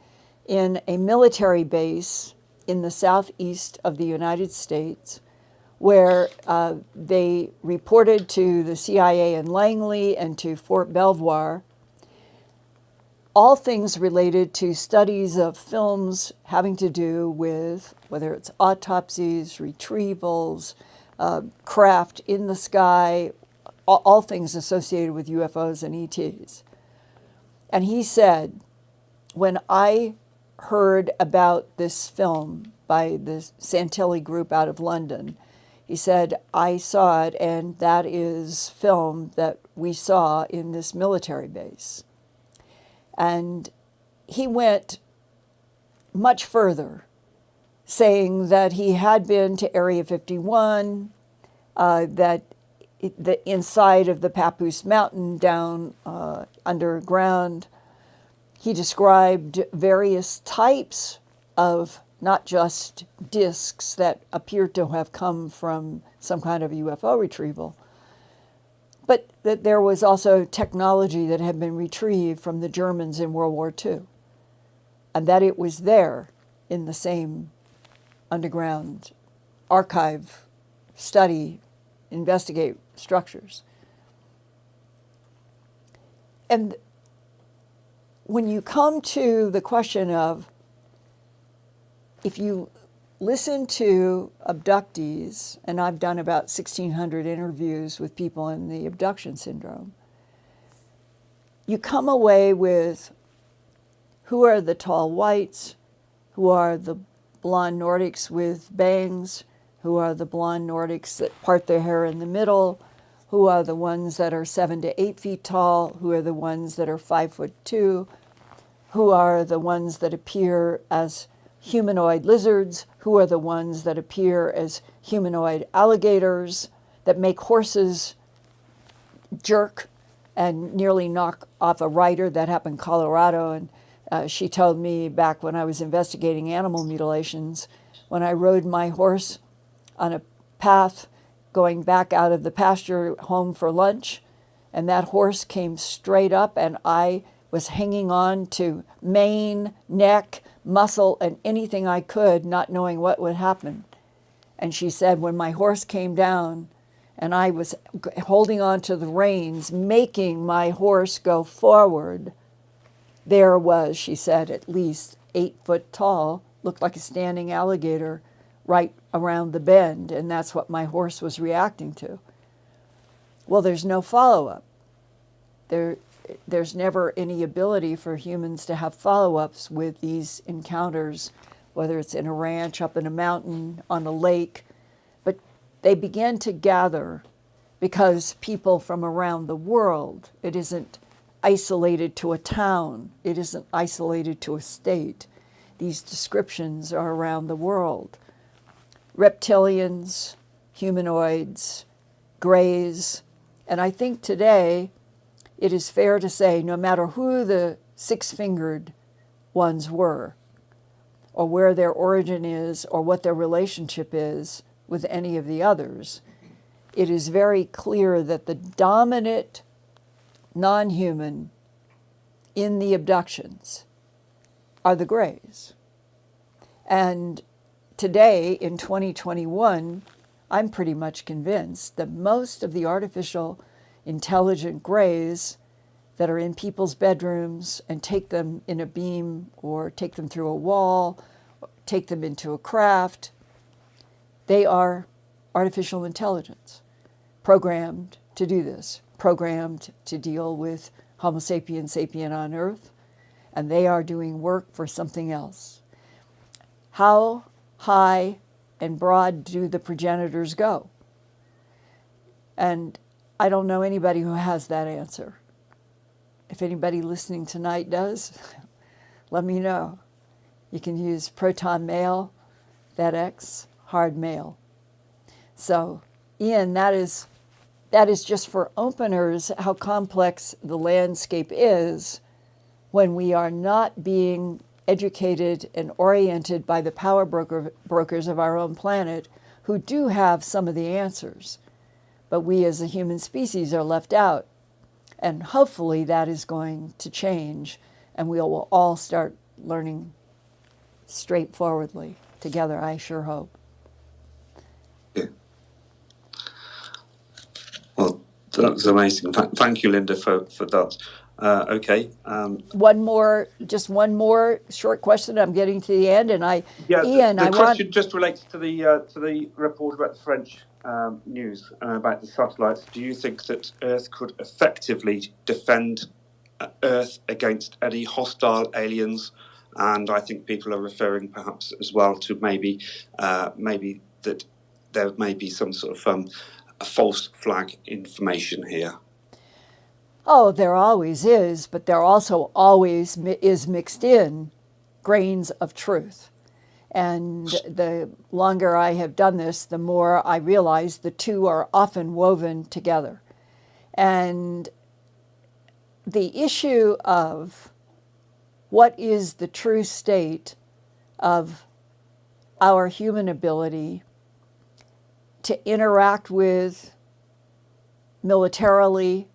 in a military base in the southeast of the United States, where they reported to the CIA in Langley and to Fort Belvoir all things related to studies of films having to do with whether it's autopsies, retrievals, craft in the sky, all things associated with UFOs and ETs. And he said, when I heard about this film by the Santilli group out of London, he said, I saw it, and that is film that we saw in this military base. And he went much further, saying that he had been to Area 51, that the inside of the Papoose Mountain down underground. He described various types of not just discs that appeared to have come from some kind of UFO retrieval, but that there was also technology that had been retrieved from the Germans in World War II, and that it was there in the same underground archive, study, investigate structures. And when you come to the question of, if you listen to abductees, and I've done about 1,600 interviews with people in the abduction syndrome, you come away with who are the tall whites, who are the blonde Nordics with bangs, who are the blonde Nordics that part their hair in the middle, who are the ones that are 7 to 8 feet tall, who are the ones that are 5'2", who are the ones that appear as humanoid lizards, who are the ones that appear as humanoid alligators, that make horses jerk and nearly knock off a rider. That happened in Colorado, and she told me back when I was investigating animal mutilations, when I rode my horse on a path going back out of the pasture home for lunch, and that horse came straight up, and I was hanging on to mane, neck, muscle, and anything I could, not knowing what would happen. And she said, when my horse came down and I was holding on to the reins, making my horse go forward, there was, she said, at least 8 foot tall, looked like a standing alligator right around the bend, and that's what my horse was reacting to. Well, there's no follow-up. There's never any ability for humans to have follow-ups with these encounters, whether it's in a ranch, up in a mountain, on a lake. But they begin to gather because people from around the world, it isn't isolated to a town, it isn't isolated to a state. These descriptions are around the world. Reptilians, humanoids, grays, and I think today it is fair to say, no matter who the six-fingered ones were, or where their origin is, or what their relationship is with any of the others, it is very clear that the dominant non-human in the abductions are the grays. And today, in 2021, I'm pretty much convinced that most of the artificial intelligent grays that are in people's bedrooms and take them in a beam or take them through a wall, or take them into a craft, they are artificial intelligence, programmed to do this, programmed to deal with Homo sapiens sapien on Earth, and they are doing work for something else. How high and broad do the progenitors go? And I don't know anybody who has that answer. If anybody listening tonight does, let me know. You can use proton mail, FedEx, hard mail. So, Ian, that is just for openers how complex the landscape is when we are not being educated and oriented by the power brokers of our own planet who do have some of the answers. But we as a human species are left out And hopefully that is going to change, and we will all start learning straightforwardly together, I sure hope. Yeah. Well, that's amazing. Thank you, Linda, for that. Okay. Just one more short question. I'm getting to the end, and Ian, the question just relates to the report about the French news about the satellites. Do you think that Earth could effectively defend Earth against any hostile aliens? And I think people are referring perhaps as well to maybe that there may be some sort of a false flag information here. Oh, there always is, but there also always is mixed in grains of truth. And the longer I have done this, the more I realize the two are often woven together. And the issue of what is the true state of our human ability to interact with militarily,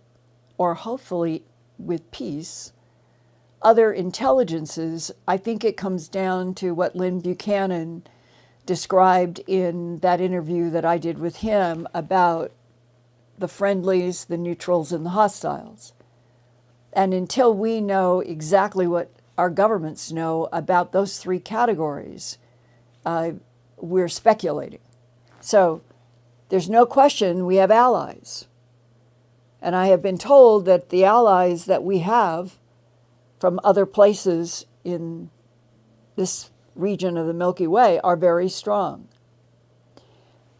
or hopefully with peace, other intelligences, I think it comes down to what Lynn Buchanan described in that interview that I did with him about the friendlies, the neutrals, and the hostiles. And until we know exactly what our governments know about those three categories, we're speculating. So there's no question we have allies. And I have been told that the allies that we have from other places in this region of the Milky Way are very strong.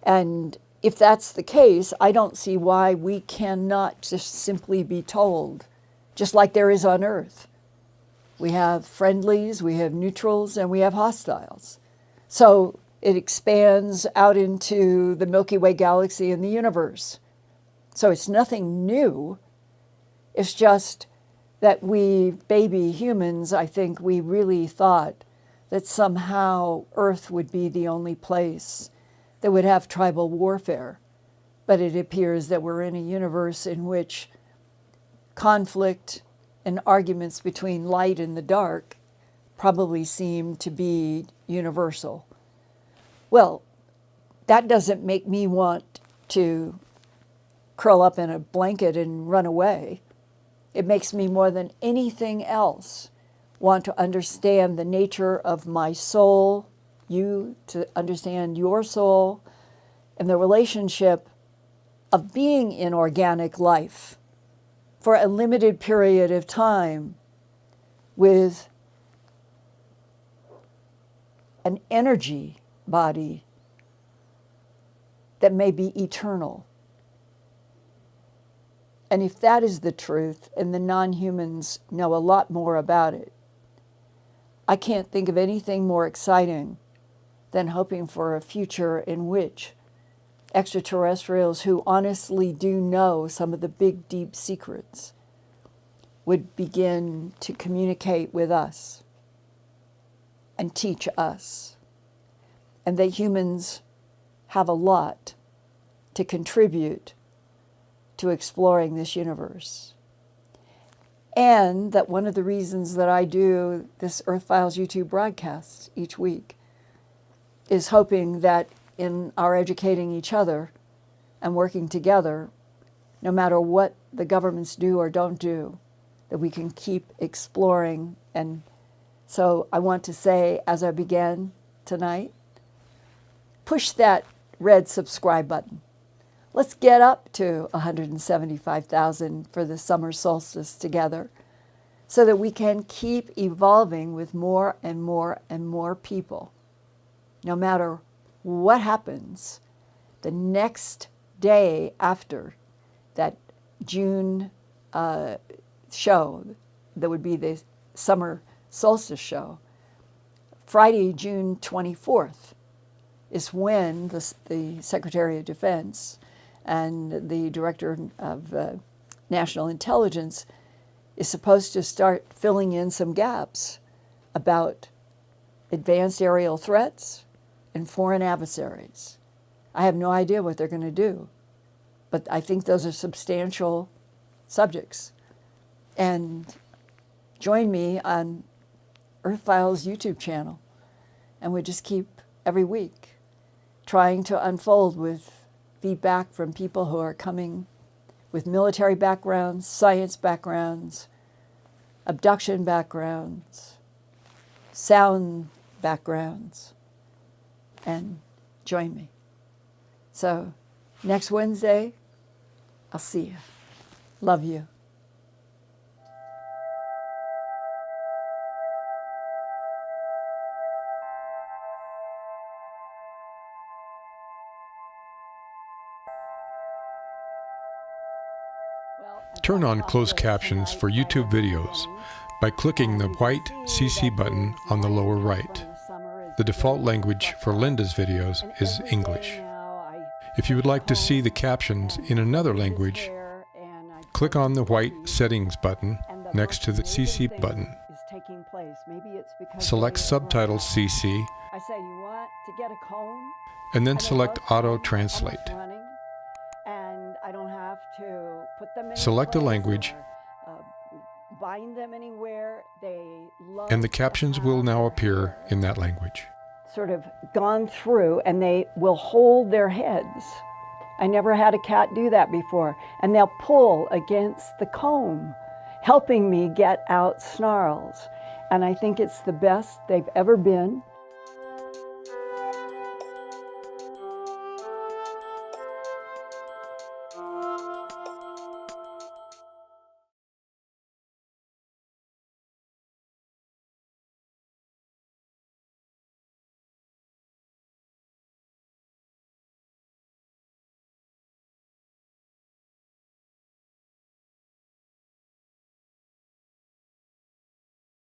And if that's the case, I don't see why we cannot just simply be told, just like there is on Earth. We have friendlies, we have neutrals, and we have hostiles. So it expands out into the Milky Way galaxy and the universe. So it's nothing new. It's just that we, baby humans, I think we really thought that somehow Earth would be the only place that would have tribal warfare. But it appears that we're in a universe in which conflict and arguments between light and the dark probably seem to be universal. Well, that doesn't make me want to curl up in a blanket and run away. It makes me more than anything else want to understand the nature of my soul, you to understand your soul, and the relationship of being in organic life for a limited period of time with an energy body that may be eternal. And if that is the truth, and the non-humans know a lot more about it, I can't think of anything more exciting than hoping for a future in which extraterrestrials who honestly do know some of the big, deep secrets would begin to communicate with us and teach us. And that humans have a lot to contribute to exploring this universe. And that one of the reasons that I do this Earthfiles YouTube broadcast each week is hoping that in our educating each other and working together, no matter what the governments do or don't do, that we can keep exploring. And so I want to say, as I began tonight, push that red subscribe button. Let's get up to 175,000 for the summer solstice together so that we can keep evolving with more and more and more people. No matter what happens, the next day after that June show, that would be the summer solstice show, Friday, June 24th, is when the Secretary of Defense and the Director of National Intelligence is supposed to start filling in some gaps about advanced aerial threats and foreign adversaries. I have no idea what they're going to do, but I think those are substantial subjects. And join me on Earthfiles YouTube channel. And we just keep every week trying to unfold with feedback from people who are coming with military backgrounds, science backgrounds, abduction backgrounds, sound backgrounds, and join me. So next Wednesday, I'll see you. Love you. Turn on closed captions for YouTube videos by clicking the white CC button on the lower right. The default language for Linda's videos is English. If you would like to see the captions in another language, click on the white Settings button next to the CC button. Select Subtitles CC, and then select Auto Translate. Select a language, and the captions will now appear in that language. Sort of gone through, and they will hold their heads. I never had a cat do that before. And they'll pull against the comb, helping me get out snarls. And I think it's the best they've ever been.